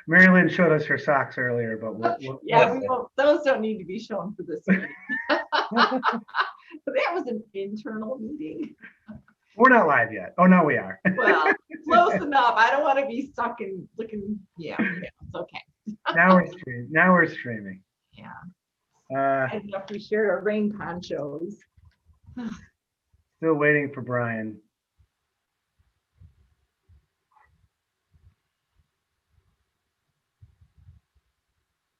Marilyn showed us her socks earlier, but Yeah, those don't need to be shown for this meeting. That was an internal meeting. we're not live yet. Oh, no, we are. Well, close enough. I don't want to be stuck in looking. Yeah, it's okay. Now we're streaming. Yeah. Uh, I don't know if we shared our rain ponchos. Still waiting for Brian.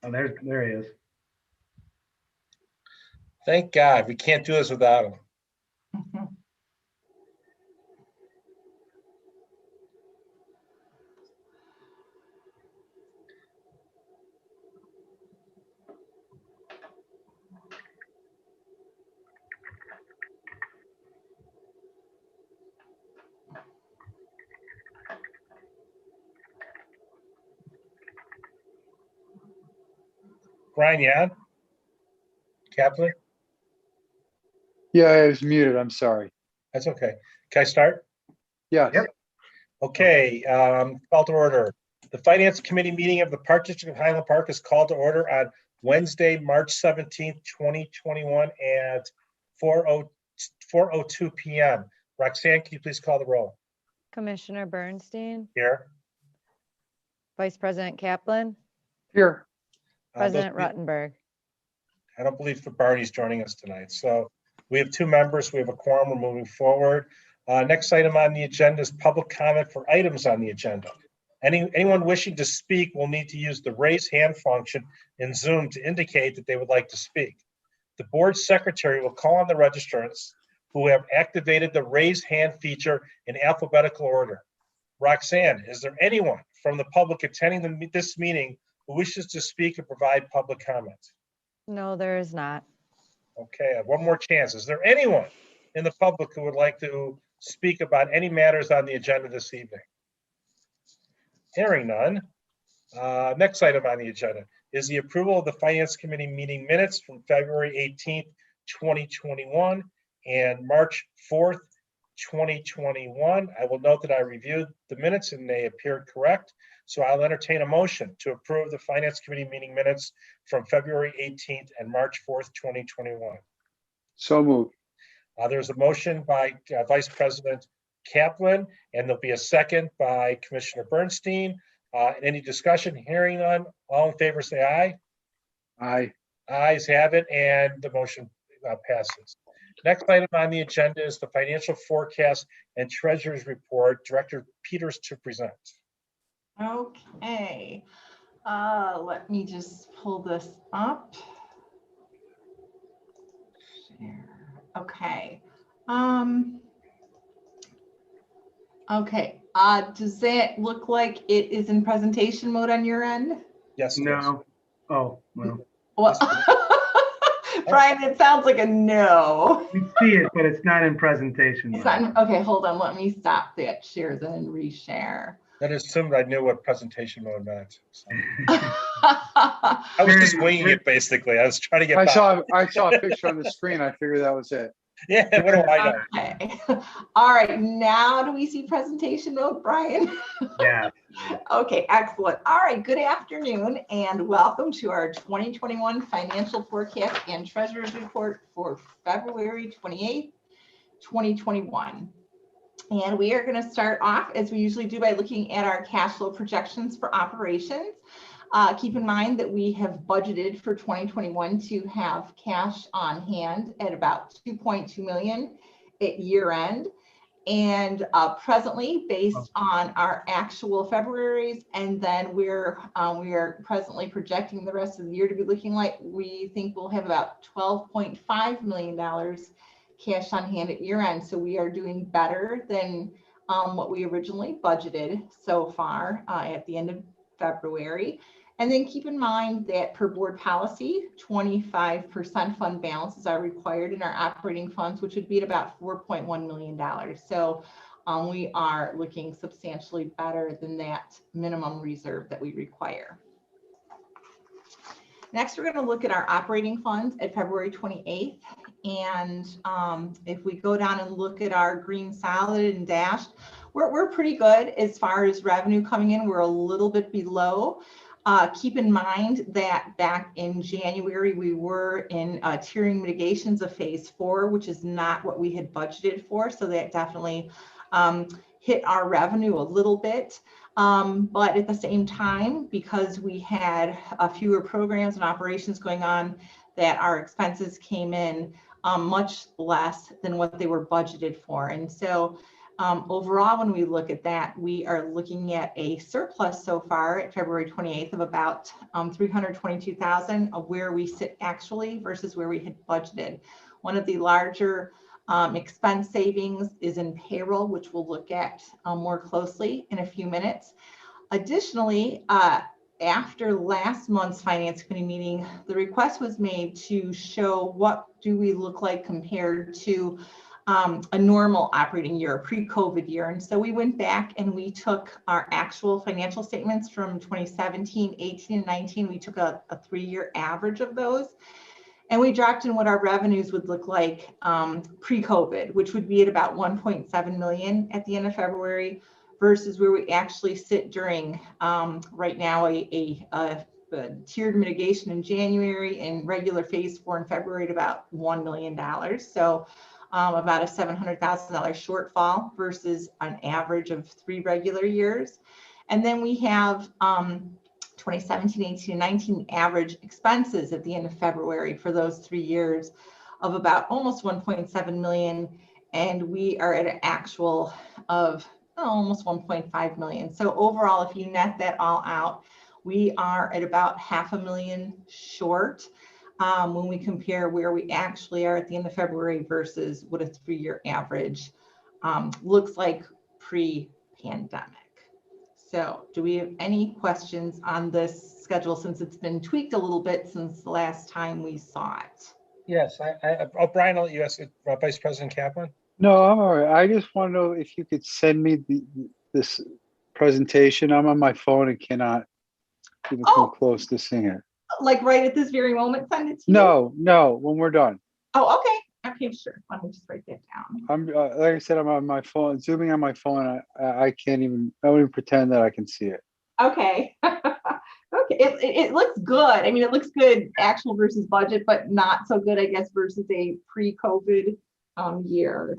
Oh, there he is. Thank God. We can't do this without him. Brian, yeah? Kaplan? Yeah, I was muted. I'm sorry. That's okay. Can I start? Yes. Yep. Okay, call to order. The Finance Committee meeting of the Park District of Highland Park is called to order on Wednesday, March 17th, 2021 at 4:02 p.m. Roxanne, can you please call the roll? Commissioner Bernstein, Here. Vice President Kaplan, Here. President Ruttenberg. I don't believe Barney's joining us tonight. So we have two members. We have a quorum. We're moving forward. Next item on the agenda is public comment for items on the agenda. Anyone wishing to speak will need to use the raise hand function in Zoom to indicate that they would like to speak. The board secretary will call on the registrants who have activated the raise hand feature in alphabetical order. Roxanne, is there anyone from the public attending this meeting who wishes to speak and provide public comment? No, there is not. Okay, I have one more chance. Is there anyone in the public who would like to speak about any matters on the agenda this evening? Hearing none. Next item on the agenda is the approval of the Finance Committee meeting minutes from February 18th, 2021 and March 4th, 2021. I will note that I reviewed the minutes and they appeared correct. So I'll entertain a motion to approve the Finance Committee meeting minutes from February 18th and March 4th, 2021. So moved. There's a motion by Vice President Kaplan, and there'll be a second by Commissioner Bernstein. Any discussion? Hearing none. All in favor, say aye. Aye. Ayes have it, and the motion passes. Next item on the agenda is the financial forecast and treasurer's report. Director Peters to present. Okay. Let me just pull this up. Share. Okay. Okay. Does that look like it is in presentation mode on your end? Yes. No. Oh, well. Well, Brian, it sounds like a no. We see it, but it's not in presentation. It's not, okay, hold on. Let me stop that share then and reshare. That assumed I knew what presentation mode meant. So. I was just winging it, basically. I was trying to get I saw a picture on the screen. I figured that was it. Yeah, what do I know? Okay. All right, now do we see presentation mode, Brian? Yeah. Okay, excellent. All right, good afternoon and welcome to our 2021 financial forecast and treasurer's report for February 28th, 2021. And we are going to start off, as we usually do, by looking at our cash flow projections for operations. Keep in mind that we have budgeted for 2021 to have cash on hand at about 2.2 million at year end. And presently, based on our actual February's, and then we are presently projecting the rest of the year to be looking like we think we'll have about $12.5 million cash on hand at year end. So we are doing better than what we originally budgeted so far at the end of February. And then keep in mind that per board policy, 25% fund balances are required in our operating funds, which would be at about $4.1 million. So we are looking substantially better than that minimum reserve that we require. Next, we're going to look at our operating funds at February 28th. And if we go down and look at our green solid and dashed, we're pretty good as far as revenue coming in. We're a little bit below. Keep in mind that back in January, we were in tiering mitigations of phase 4, which is not what we had budgeted for. So that definitely hit our revenue a little bit. But at the same time, because we had fewer programs and operations going on, that our expenses came in much less than what they were budgeted for. And so overall, when we look at that, we are looking at a surplus so far at February 28th of about 322,000 of where we sit actually versus where we had budgeted. One of the larger expense savings is in payroll, which we'll look at more closely in a few minutes. Additionally, after last month's finance committee meeting, the request was made to show what do we look like compared to a normal operating year, a pre-COVID year. And so we went back and we took our actual financial statements from 2017, 18, and 19. We took a 3-year average of those. And we dropped in what our revenues would look like pre-COVID, which would be at about 1.7 million at the end of February versus where we actually sit during right now a tiered mitigation in January and regular phase 4 in February at about $1 million. So about a $700,000 shortfall versus an average of 3 regular years. And then we have 2017, 18, and 19 average expenses at the end of February for those 3 years of about almost 1.7 million. And we are at an actual of almost 1.5 million. So overall, if you net that all out, we are at about $500,000 short when we compare where we actually are at the end of February versus what a 3-year average looks like pre-pandemic. So do we have any questions on this schedule since it's been tweaked a little bit since the last time we saw it? Yes, Brian, I'll let you ask Vice President Kaplan. No, I'm all right. I just want to know if you could send me this presentation. I'm on my phone and cannot even come close to seeing it. Like right at this very moment, send it to you? No, when we're done. Oh, okay. Okay, sure. Let me just write that down. I'm like I said, I'm on my phone, zooming on my phone. I can't even, I won't even pretend that I can see it. Okay. Okay. It looks good. I mean, it looks good actual versus budget, but not so good, I guess, versus a pre-COVID year.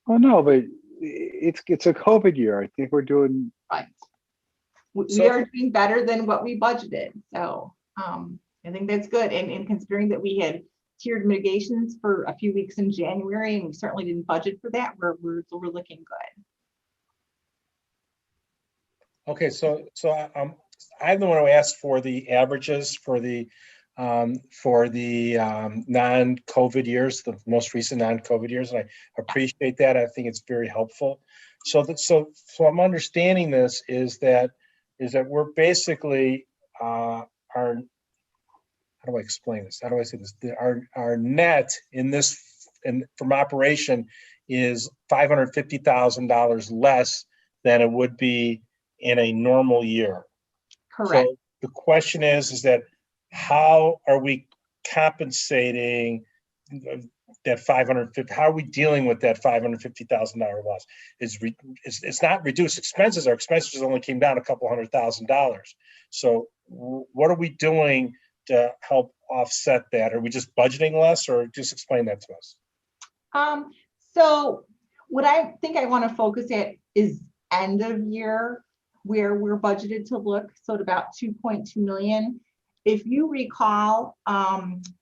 Oh no, but it's a COVID year. I think we're doing Right. We are doing better than what we budgeted. So I think that's good. And considering that we had tiered mitigations for a few weeks in January, and we certainly didn't budget for that, we're looking good. Okay, so I'm the one who asked for the averages for the non-COVID years, the most recent non-COVID years, and I appreciate that. I think it's very helpful. So I'm understanding this is that we're basically how do I explain this? How do I say this? Our net in this from operation is $550,000 less than it would be in a normal year. Correct. So the question is that how are we compensating that 550? How are we dealing with that $550,000 loss? It's not reduced expenses. Our expenses only came down a couple $100,000. So what are we doing to help offset that? Are we just budgeting less, or just explain that to us? So what I think I want to focus at is end of year, where we're budgeted to look. So at about 2.2 million. If you recall,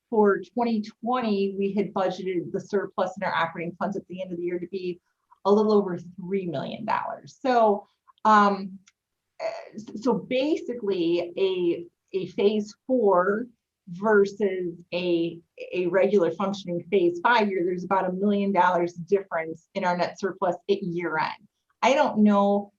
for 2020, we had budgeted the surplus in our operating funds at the end of the year to be a little over $3 million. So, so basically a phase 4 versus a regular functioning phase 5 year, there's about $1 million difference in our net surplus at year end. I don't know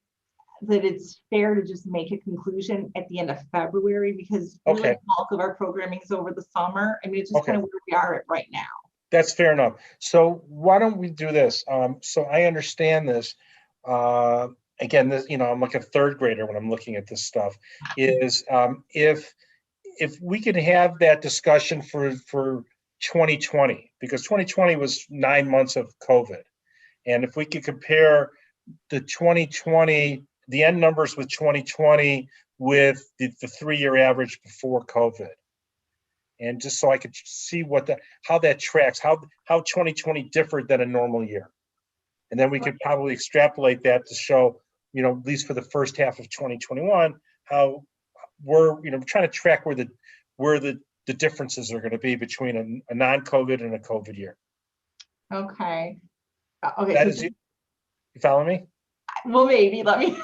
that it's fair to just make a conclusion at the end of February, because really the bulk of our programming is over the summer. I mean, it's just kind of where we are at right now. That's fair enough. So why don't we do this? So I understand this. Again, this, I'm like a third grader when I'm looking at this stuff. Is if we could have that discussion for 2020, because 2020 was 9 months of COVID, and if we could compare the 2020, the end numbers with 2020 with the 3-year average before COVID. And just so I could see how that tracks, how 2020 differed than a normal year. And then we could probably extrapolate that to show, at least for the first half of 2021, how we're, trying to track where the differences are going to be between a non-COVID and a COVID year. Okay. Okay. That so is, you follow me? Well, maybe let me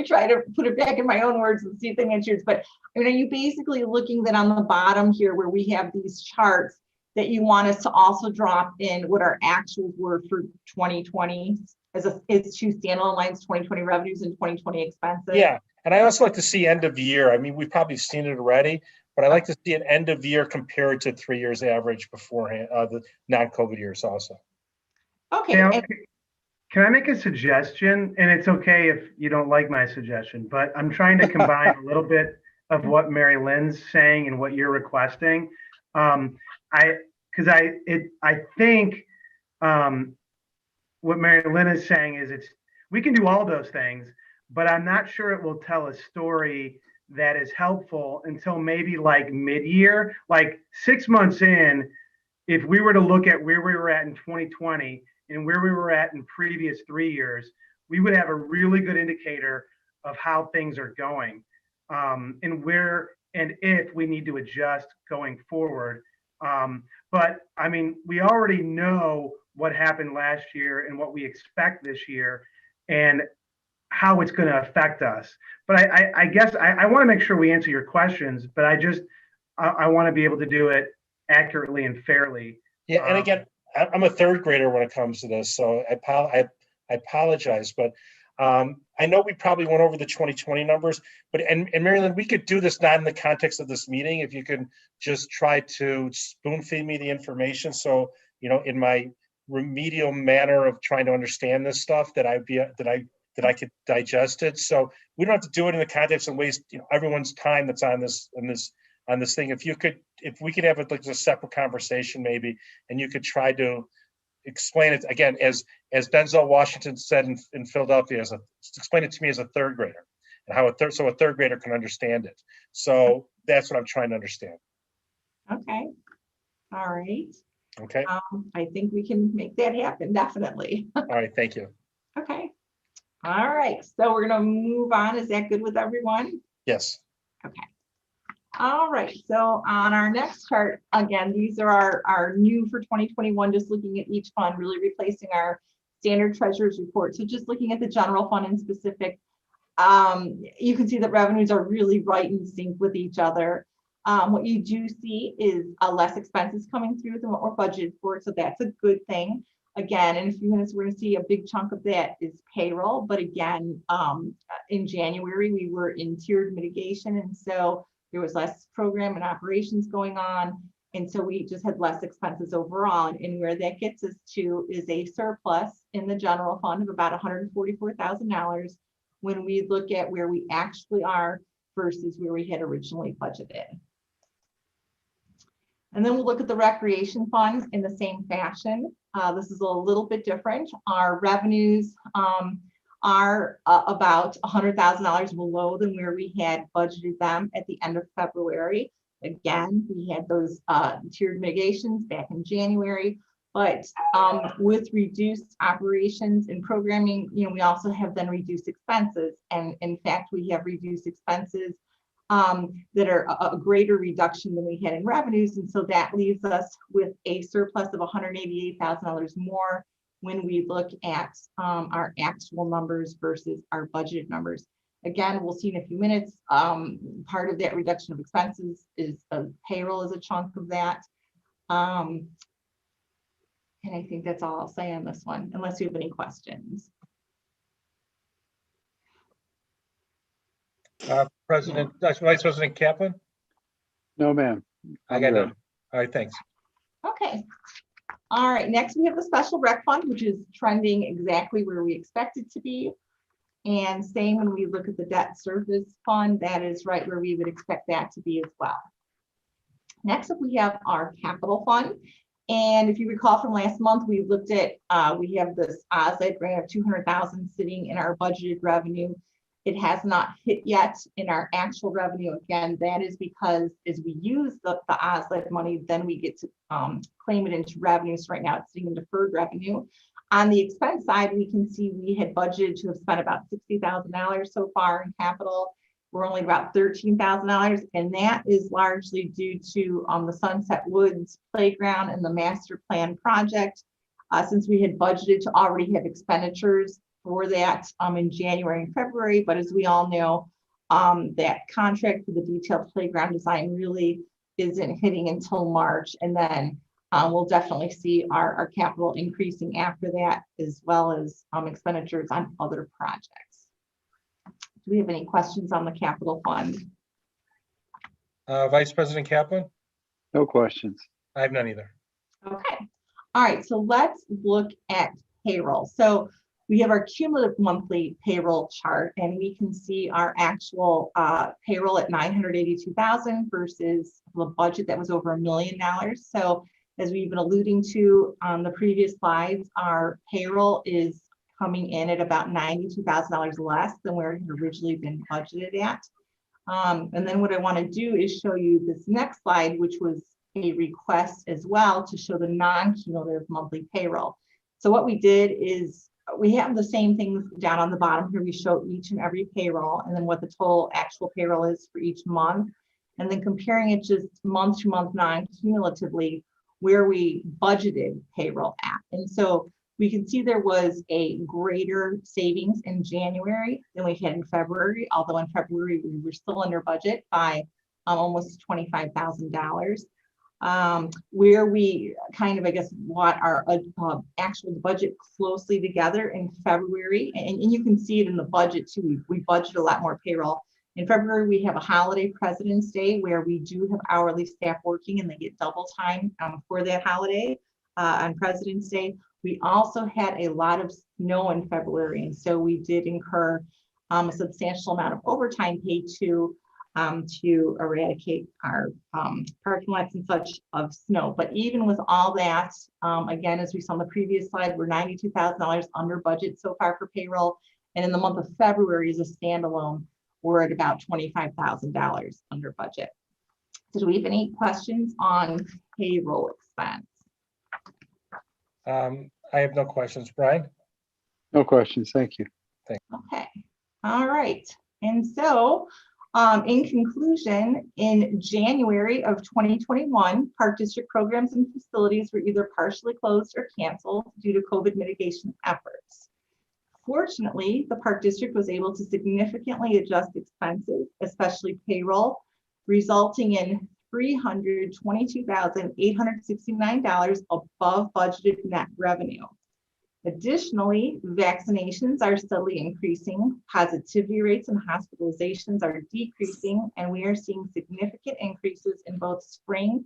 try to put it back in my own words and see if they answer. But are you basically looking that on the bottom here where we have these charts that you want us to also drop in what our actuals were for 2020 as two standalone lines, 2020 revenues and 2020 expenses? Yeah, and I also like to see end of year. I mean, we've probably seen it already, but I like to see an end of year compared to 3 years average beforehand, the non-COVID years also. Okay. Now, can I make a suggestion? And it's okay if you don't like my suggestion, but I'm trying to combine a little bit of what Mary Lynn's saying and what you're requesting. I think what Mary Lynn is saying is we can do all those things, but I'm not sure it will tell a story that is helpful until maybe like mid-year, like 6 months in. If we were to look at where we were at in 2020 and where we were at in previous 3 years, we would have a really good indicator of how things are going, and where and if we need to adjust going forward. But I mean, we already know what happened last year and what we expect this year and how it's going to affect us. But I guess I want to make sure we answer your questions, but I want to be able to do it accurately and fairly. Yeah, and again, I'm a third grader when it comes to this, so I apologize, but I know we probably went over the 2020 numbers, but and Mary Lynn, we could do this not in the context of this meeting. If you can just try to spoon feed me the information, so in my remedial manner of trying to understand this stuff, that I could digest it. So we don't have to do it in the context and waste everyone's time that's on this thing. If we could have it like a separate conversation maybe, and you could try to explain it again, as Denzel Washington said in Philadelphia, explain it to me as a third grader, and how a third grader can understand it. So that's what I'm trying to understand. Okay. All right. Okay. I think we can make that happen, definitely. All right. Thank you. Okay. All right. So we're going to move on. Is that good with everyone? Yes. Okay. All right. So on our next chart, again, these are our new for 2021, just looking at each fund, really replacing our standard treasurer's report. So just looking at the general fund in specific, you can see that revenues are really right in sync with each other. What you do see is less expenses coming through than what we're budgeted for. So that's a good thing. Again, in a few minutes, we're going to see a big chunk of that is payroll. But again, in January, we were in tiered mitigation. And so there was less program and operations going on. And so we just had less expenses overall. And where that gets us to is a surplus in the general fund of about $144,000 when we look at where we actually are versus where we had originally budgeted. And then we'll look at the recreation fund in the same fashion. This is a little bit different. Our revenues are about $100,000 below than where we had budgeted them at the end of February. Again, we had those tiered mitigations back in January, but with reduced operations and programming, we also have then reduced expenses. And in fact, we have reduced expenses that are a greater reduction than we had in revenues. And so that leaves us with a surplus of $188,000 more when we look at our actual numbers versus our budgeted numbers. Again, we'll see in a few minutes, part of that reduction of expenses is payroll is a chunk of that. And I think that's all I'll say on this one, unless you have any questions. Vice President Kaplan? No, ma'am. I got none. All right, thanks. Okay. All right, next we have the special rec fund, which is trending exactly where we expect it to be. And same when we look at the debt service fund, that is right where we would expect that to be as well. Next up, we have our capital fund. And if you recall from last month, we looked at, we have this OSLID grant of 200,000 sitting in our budgeted revenue. It has not hit yet in our actual revenue. Again, that is because as we use the OSLID money, then we get to claim it into revenue. So right now it's sitting in deferred revenue. On the expense side, we can see we had budgeted to have spent about $60,000 so far in capital. We're only about $13,000, and that is largely due to the Sunset Woods Playground and the master plan project. Since we had budgeted to already have expenditures for that in January and February, but as we all know, that contract for the detailed playground design really isn't hitting until March, and then we'll definitely see our capital increasing after that, as well as expenditures on other projects. Do we have any questions on the capital fund? Vice President Kaplan? No questions. I have none either. Okay. All right. So let's look at payroll. So we have our cumulative monthly payroll chart, and we can see our actual payroll at 982,000 versus the budget that was over $1 million. So as we've been alluding to on the previous slides, our payroll is coming in at about $92,000 less than where it had originally been budgeted at. And then what I want to do is show you this next slide, which was a request as well to show the non-cumulative monthly payroll. So what we did is we have the same things down on the bottom here. We show each and every payroll and then what the total actual payroll is for each month. And then comparing it just month to month non-cumulatively where we budgeted payroll at. And so we can see there was a greater savings in January than we had in February, although in February we were still under budget by almost $25,000. Where we kind of, I guess, brought our actual budget closely together in February, and you can see it in the budget too. We budget a lot more payroll. In February, we have a holiday President's Day where we do have hourly staff working and they get double time for that holiday on President's Day. We also had a lot of snow in February, and so we did incur a substantial amount of overtime pay to eradicate our parking lots and such of snow. But even with all that, again, as we saw on the previous slide, we're $92,000 under budget so far for payroll. And in the month of February as a standalone, we're at about $25,000 under budget. So do we have any questions on payroll expense? I have no questions. Brian? No questions. Thank you. Okay. All right. And so in conclusion, in January of 2021, Park District programs and facilities were either partially closed or canceled due to COVID mitigation efforts. Fortunately, the Park District was able to significantly adjust expenses, especially payroll, resulting in $322,869 above budgeted net revenue. Additionally, vaccinations are steadily increasing, positivity rates and hospitalizations are decreasing, and we are seeing significant increases in both spring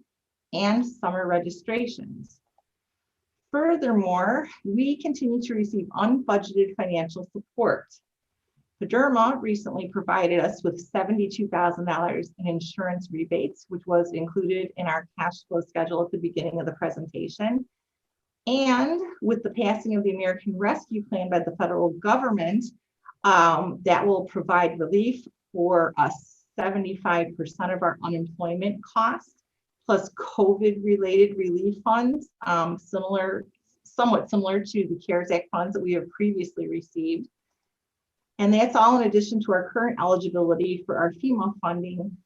and summer registrations. Furthermore, we continue to receive unbudgeted financial support. Pederma recently provided us with $72,000 in insurance rebates, which was included in our cash flow schedule at the beginning of the presentation. And with the passing of the American Rescue Plan by the federal government, that will provide relief for 75% of our unemployment costs, plus COVID-related relief funds, somewhat similar to the CARES Act funds that we have previously received. And that's all in addition to our current eligibility for our FEMA funding,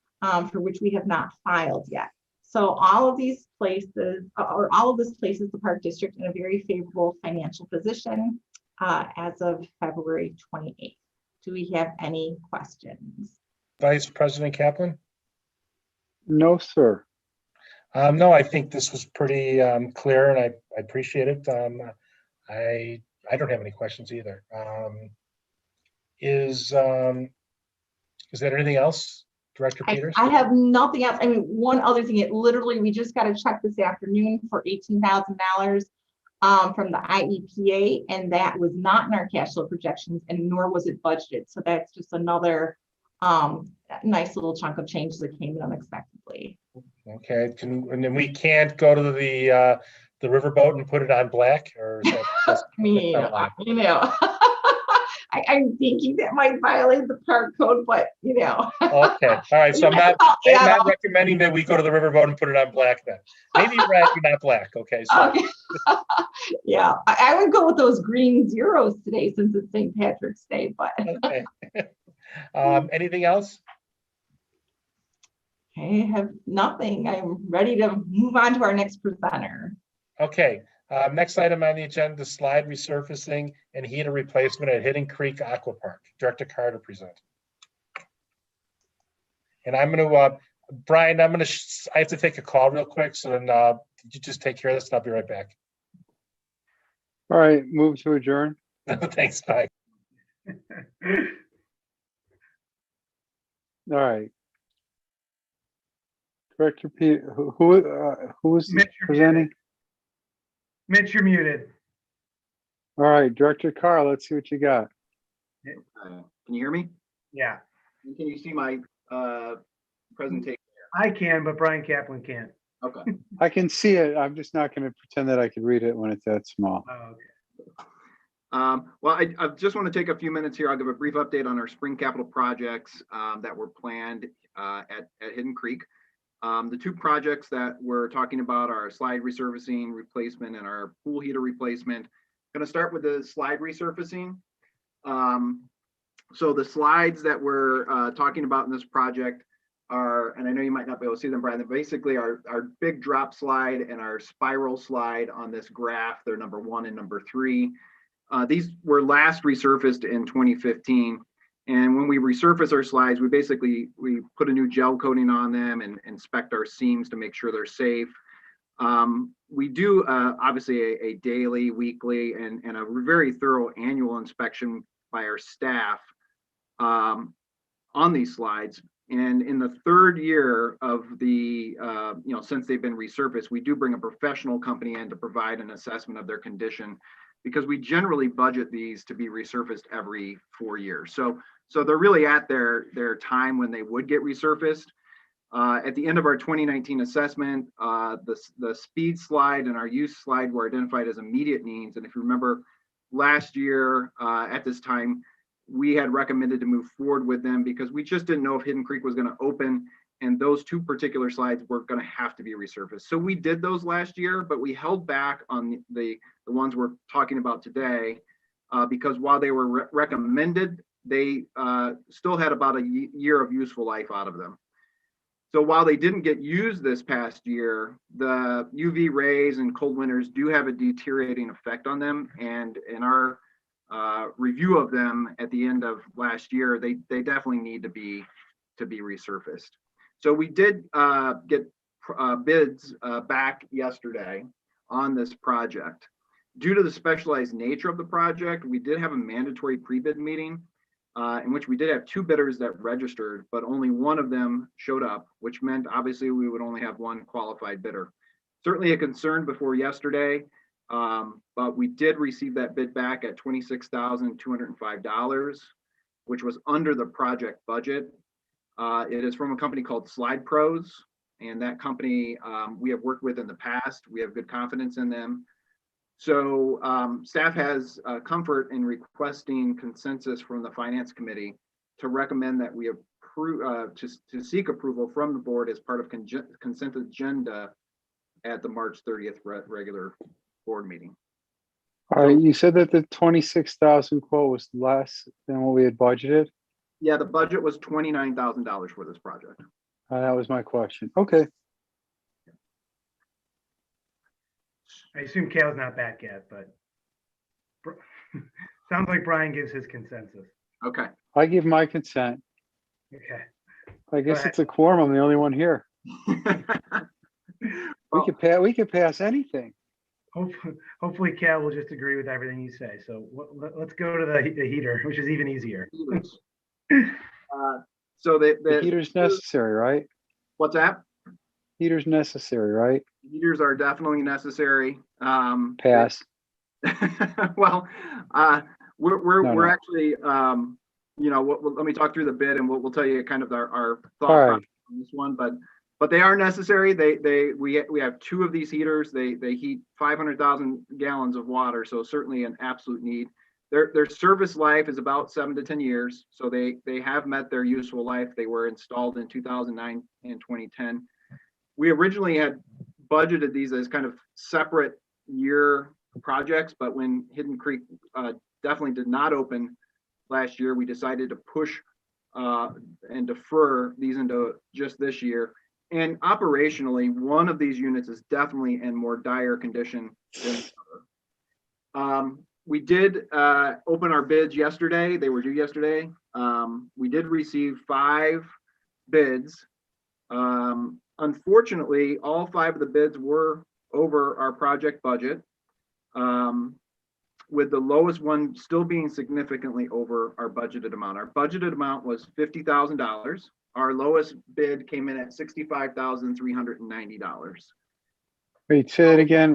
for which we have not filed yet. So all of these places, or all of this places the Park District in a very favorable financial position as of February 28th. Do we have any questions? Vice President Kaplan? No, sir. No, I think this was pretty clear, and I appreciate it. I don't have any questions either. Is there anything else, Director Peters? I have nothing else. I mean, one other thing, we just got a check this afternoon for $18,000 from the IEPA, and that was not in our cash flow projections, and nor was it budgeted. So that's just another nice little chunk of change that came in unexpectedly. Okay, and then we can't go to the the riverboat and put it on black, or is that just? I mean, I'm thinking that might violate the park code, but Okay, all right, so I'm not recommending that we go to the riverboat and put it on black then. Maybe red, but not black, okay, so. Okay. Yeah, I would go with those green zeros today since it's St. Patrick's Day, but. Okay. Anything else? I have nothing. I'm ready to move on to our next presenter. Okay, next item on the agenda, slide resurfacing and heater replacement at Hidden Creek Aqua Park. Director Carter present. And I'm going to, Brian, I have to take a call real quick. So then you just take care of this and I'll be right back. All right, move to adjourn. Thanks, bye. All right. Director Pete, who is Mitch, you're presenting? Mitch, you're muted. All right, Director Carr, let's see what you got. Can you hear me? Yeah, And can you see my presentation? I can, but Brian Kaplan can't. Okay. I can see it. I'm just not going to pretend that I can read it when it's that small. Oh, okay. Well, I just want to take a few minutes here. I'll give a brief update on our spring capital projects that were planned at Hidden Creek. The two projects that we're talking about are slide resurfacing replacement and our pool heater replacement. Going to start with the slide resurfacing. So the slides that we're talking about in this project are, and I know you might not be able to see them, Brian, basically our big drop slide and our spiral slide on this graph. They're number 1 and number 3. These were last resurfaced in 2015. And when we resurface our slides, we put a new gel coating on them and inspect our seams to make sure they're safe. We do obviously a daily, weekly, and a very thorough annual inspection by our staff on these slides. And in the 3rd year of the, since they've been resurfaced, we do bring a professional company in to provide an assessment of their condition, because we generally budget these to be resurfaced every 4 years. So they're really at their time when they would get resurfaced. At the end of our 2019 assessment, the speed slide and our use slide were identified as immediate needs. And if you remember last year at this time, we had recommended to move forward with them because we just didn't know if Hidden Creek was going to open, and those two particular slides were going to have to be resurfaced. So we did those last year, but we held back on the ones we're talking about today because while they were recommended, they still had about a year of useful life out of them. So while they didn't get used this past year, the UV rays and cold winters do have a deteriorating effect on them. And in our review of them at the end of last year, they definitely need to be resurfaced. So we did get bids back yesterday on this project. Due to the specialized nature of the project, we did have a mandatory pre-bid meeting in which we did have 2 bidders that registered, but only one of them showed up, which meant obviously we would only have 1 qualified bidder. Certainly a concern before yesterday, but we did receive that bid back at $26,205, which was under the project budget. It is from a company called Slide Pros, and that company we have worked with in the past. We have good confidence in them. So staff has comfort in requesting consensus from the Finance Committee to recommend that we approve, to seek approval from the board as part of consent agenda at the March 30th regular board meeting. All right, you said that the 26,000 quote was less than what we had budgeted? Yeah, the budget was $29,000 for this project. That was my question. Okay. I assume Cal's not back yet, but sounds like Brian gives his consensus. Okay. I give my consent. Okay. I guess ahead. it's a quorum. I'm the only one here. We could pass anything. Hopefully Cal will just agree with everything you say. So let's go to the heater, which is even easier. So The heater's necessary, right? What's that? Heater's necessary, right? Heaters are definitely necessary. Pass. Well, we're No. actually, let me talk through the bid and we'll tell you kind of our thought All right. process on this one. But but they are necessary. We have two of these heaters. They heat 500,000 gallons of water, so certainly an absolute need. Their service life is about 7 to 10 years, so they have met their useful life. They were installed in 2009 and 2010. We originally had budgeted these as kind of separate year projects, but when Hidden Creek definitely did not open last year, we decided to push and defer these into just this year. And operationally, one of these units is definitely in more dire condition than the other. We did open our bids yesterday. They were due yesterday. We did receive 5 bids. Unfortunately, all 5 of the bids were over our project budget, with the lowest one still being significantly over our budgeted amount. Our budgeted amount was $50,000. Our lowest bid came in at $65,390. Wait, say it again.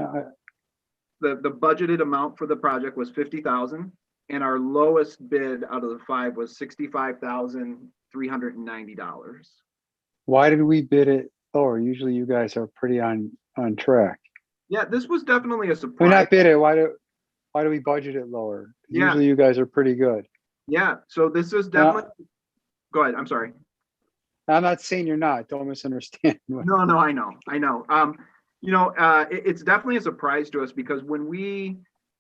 The budgeted amount for the project was $50,000, and our lowest bid out of the 5 was $65,390. Why did we bid it lower? Usually you guys are pretty on track. Yeah, this was definitely a We surprise. not bid it. Why do we budget it lower? Yeah. Usually you guys are pretty good. Yeah, so this is definitely. Go ahead. I'm sorry. I'm not saying you're not. Don't misunderstand. No, I know. It's definitely a surprise to us because when we,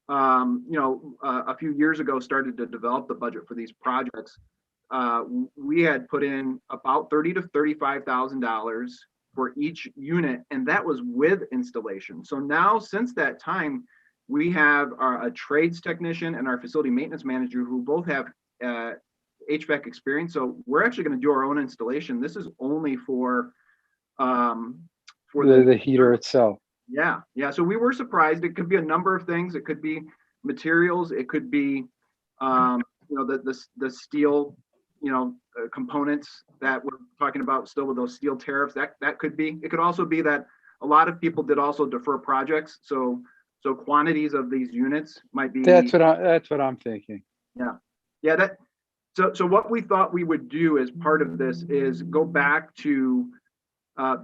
a few years ago started to develop the budget for these projects, we had put in about $30,000 to $35,000 for each unit, and that was with installation. So now, since that time, we have a trades technician and our facility maintenance manager who both have HVAC experience. So we're actually going to do our own installation. This is only for the heater itself. Yeah. So we were surprised. It could be a number of things. It could be materials. It could be, the steel, components that we're talking about still with those steel tariffs. That could be. It could also be that a lot of people did also defer projects. So quantities of these units might be. That's what I'm thinking. Yeah. So what we thought we would do as part of this is go back to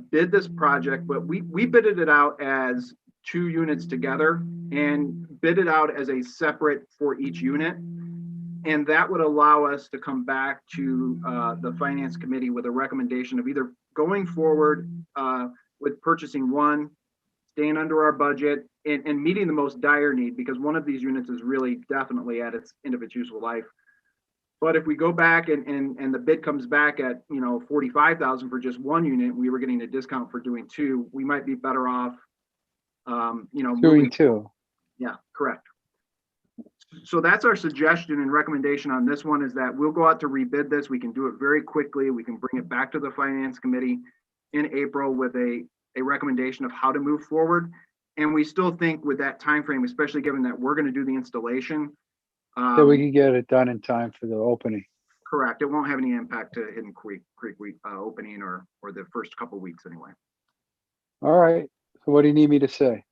bid this project, but we bidded it out as 2 units together and bid it out as a separate for each unit. And that would allow us to come back to the finance committee with a recommendation of either going forward with purchasing one, staying under our budget, and meeting the most dire need, because one of these units is really definitely at its end of its useful life. But if we go back and the bid comes back at, $45,000 for just one unit, we were getting a discount for doing 2, we might be better off, Doing 2. Yeah, correct. So that's our suggestion and recommendation on this one, is that we'll go out to rebid this. We can do it very quickly. We can bring it back to the finance committee in April with a recommendation of how to move forward. And we still think with that time frame, especially given that we're going to do the installation, So we can get it done in time for the opening. correct. It won't have any impact to Hidden Creek opening or the first couple weeks anyway. All right. So what do you need me to say?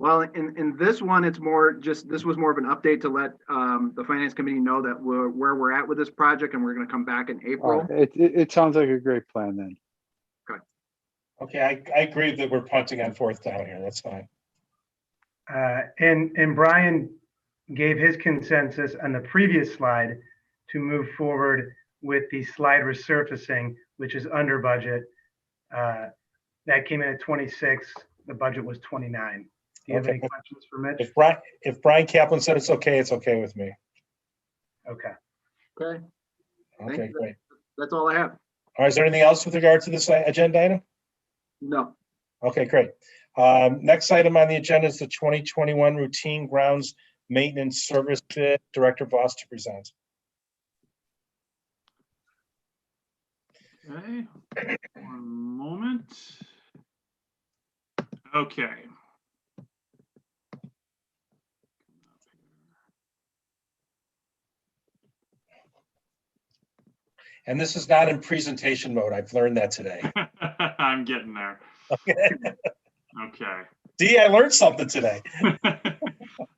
Well, in this one, it's more just, this was more of an update to let the finance committee know that where we're at with this project, and we're going to come back in April. It sounds like a great plan then. Okay, I agree that we're punting on 4th down here. That's fine. And Brian gave his consensus on the previous slide to move forward with the slide resurfacing, which is under budget. That came in at 26. The budget was 29. Do you have any questions for Mitch? If Brian Kaplan said it's okay with me. Okay. Okay. Okay, great. That's all I have. All right, is there anything else with regard to this agenda item? No. Okay, great. Next item on the agenda is the 2021 routine grounds maintenance service bid. Director Voss to present. Okay, one moment. Okay. And this is not in presentation mode. I've learned that today. I'm getting there. Okay. Okay. See, I learned something today. All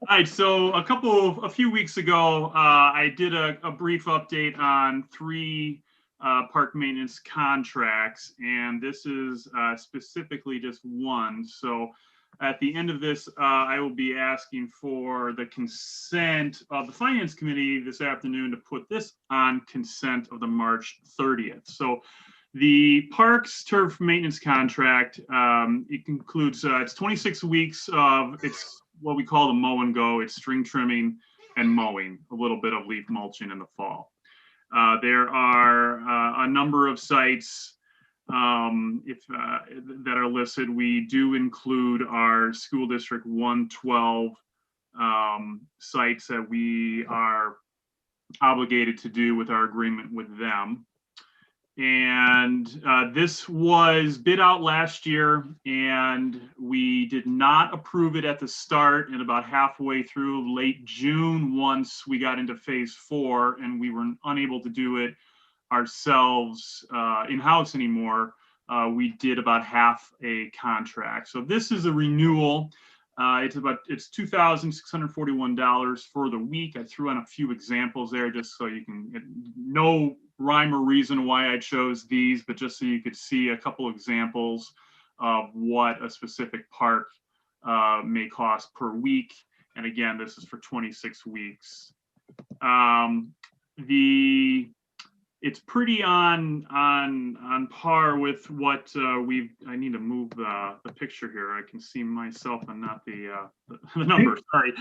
right, so a few weeks ago, I did a brief update on 3 park maintenance contracts, and this is specifically just one. So at the end of this, I will be asking for the consent of the Finance Committee this afternoon to put this on consent of the March 30th. So the Parks Turf Maintenance Contract, it includes, it's 26 weeks of, it's what we call the mow and go. It's string trimming and mowing, a little bit of leaf mulching in the fall. There are a number of sites that are listed. We do include our School District 112 sites that we are obligated to do with our agreement with them. And this was bid out last year, and we did not approve it at the start, and about halfway through late June, once we got into phase 4 and we were unable to do it ourselves in-house anymore, we did about half a contract. So this is a renewal. It's $2,641 for the week. I threw in a few examples there just so you can get no rhyme or reason why I chose these, but just so you could see a couple examples of what a specific park may cost per week. And again, this is for 26 weeks. It's pretty on par with what I need to move the picture here. I can see myself and not the numbers. Sorry.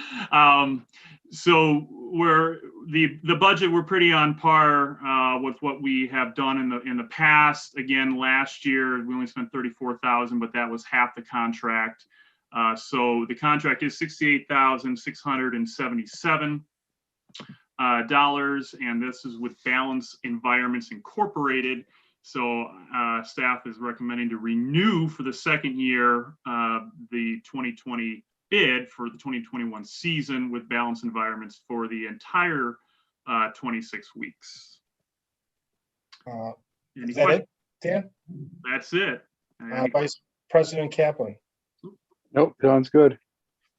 So the budget, we're pretty on par with what we have done in the past. Again, last year we only spent $34,000, but that was half the contract. So the contract is $68,677. And this is with Balance Environments Incorporated. So staff is recommending to renew for the second year the 2020 bid for the 2021 season with Balance Environments for the entire 26 weeks. Is that it, Dan? That's it. Vice President Kaplan. Nope, sounds good.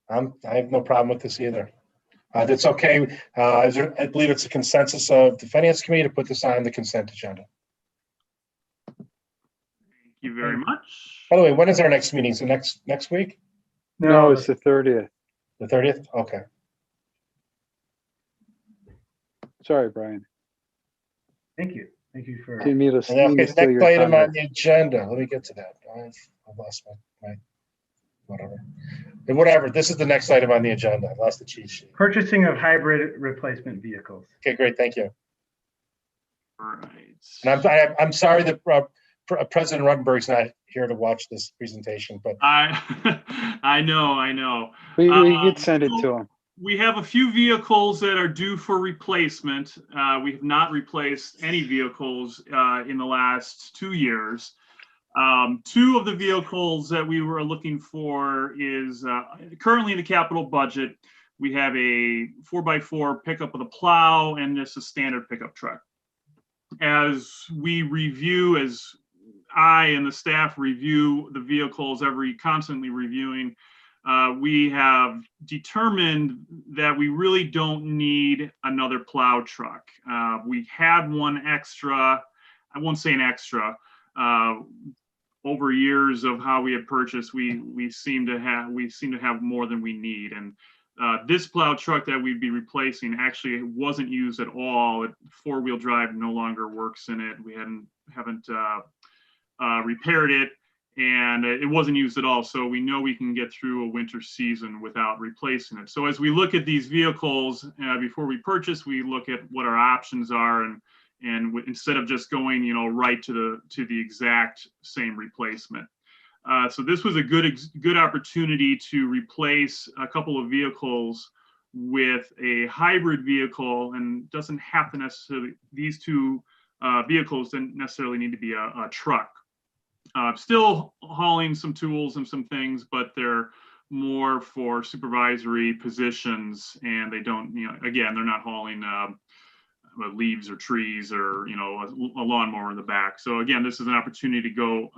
I have no problem with this either. That's okay. I believe it's a consensus of the Finance Committee to put this on the consent agenda. Thank you very much. By the way, when is our next meeting? So next week? No, it's the 30th. The 30th? Okay. Sorry, Brian. Thank you. Thank you for. Didn't mean to And then, okay, steal next your item thunder. on the agenda. Let me get to that. I've lost my whatever. And whatever. This is the next item on the agenda. I lost the cheat sheet. Purchasing of hybrid replacement vehicles. Okay, great. Thank you. All right. And I'm sorry that President Ruttenberg's not here to watch this presentation, but I know. We could send it to him. We have a few vehicles that are due for replacement. We have not replaced any vehicles in the last 2 years. Two of the vehicles that we were looking for is currently in the capital budget. We have a 4x4 pickup with a plow and just a standard pickup truck. As I and the staff review the vehicles, constantly reviewing, we have determined that we really don't need another plow truck. We had one extra, I won't say an extra, over years of how we had purchased, we seem to have more than we need. And this plow truck that we'd be replacing actually wasn't used at all. Four-wheel drive no longer works in it. We haven't repaired it, and it wasn't used at all. So we know we can get through a winter season without replacing it. So as we look at these vehicles before we purchase, we look at what our options are, and instead of just going, right to the exact same replacement. So this was a good opportunity to replace a couple of vehicles with a hybrid vehicle, and doesn't have to necessarily, these two vehicles didn't necessarily need to be a truck. Still hauling some tools and some things, but they're more for supervisory positions, and they don't, again, they're not hauling leaves or trees or a lawnmower in the back. So again, this is an opportunity to go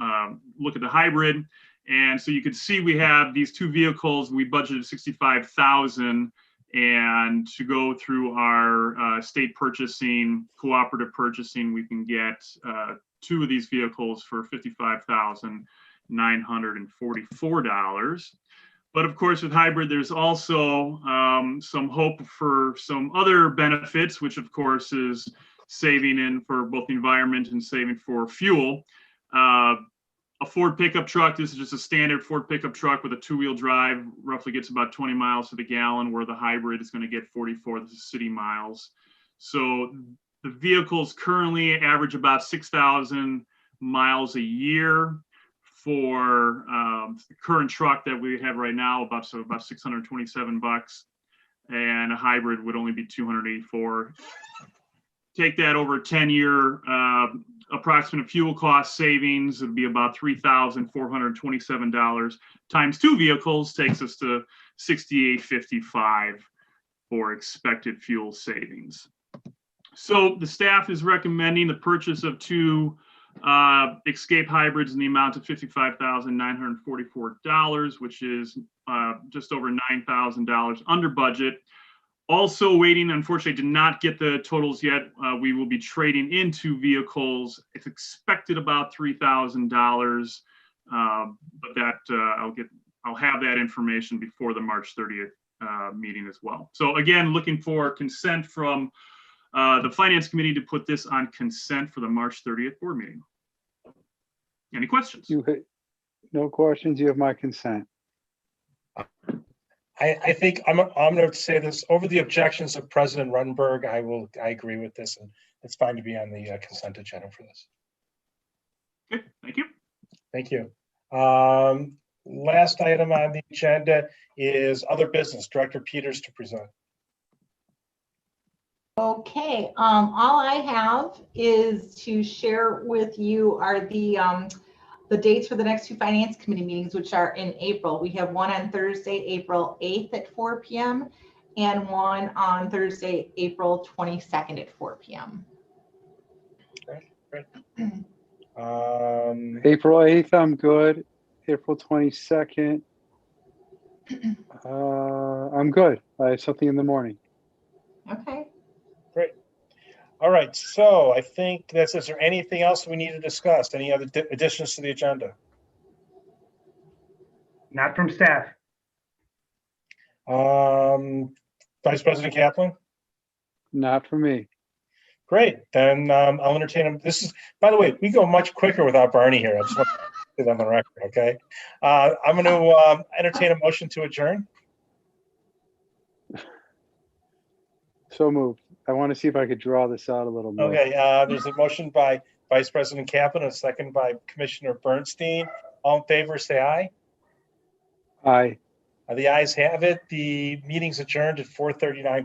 look at the hybrid. And so you can see we have these two vehicles. We budgeted $65,000, And to go through our state purchasing, cooperative purchasing, we can get 2 of these vehicles for $55,944. But of course, with hybrid, there's also some hope for some other benefits, which of course is saving in for both the environment and saving for fuel. A Ford pickup truck, this is just a standard Ford pickup truck with a 2-wheel drive, roughly gets about 20 miles to the gallon, where the hybrid is going to get 44, this is city miles. So the vehicles currently average about 6,000 miles a year. For the current truck that we have right now, about $627, and a hybrid would only be $284. Take that over a 10-year approximate fuel cost savings, it'd be about $3,427 times 2 vehicles takes us to $6,855 for expected fuel savings. So the staff is recommending the purchase of 2 Escape hybrids in the amount of $55,944, which is just over $9,000 under budget. Also waiting, unfortunately, did not get the totals yet. We will be trading in 2 vehicles. It's expected about $3,000, but that I'll have that information before the March 30th meeting as well. So again, looking for consent from the Finance Committee to put this on consent for the March 30th board meeting. Any questions? No questions. You have my consent. I think I'm going to say this over the objections of President Ruttenberg. I agree with this, and it's fine to be on the consent agenda for this. Okay, thank you. Thank you. Last item on the agenda is other business. Director Peters to present. Okay, all I have is to share with you are the dates for the next 2 Finance Committee meetings, which are in April. We have one on Thursday, April 8th at 4 p.m. and one on Thursday, April 22nd at 4 p.m. Great. April 8th, I'm good. April 22nd, I'm good. I have something in the morning. Okay. Great. All right. So I think that's. Is there anything else we need to discuss? Any other additions to the agenda? Not from staff. Vice President Kaplan. Not for me. Great. Then I'll entertain him. This is, by the way, we go much quicker without Barney here. I just want to get on the record. Okay. I'm going to entertain a motion to adjourn. So moved. I want to see if I could draw this out a little more. Okay. There's a motion by Vice President Kaplan, a second by Commissioner Bernstein. All in favor, say aye. Aye. The ayes have it. The meeting's adjourned at 4:39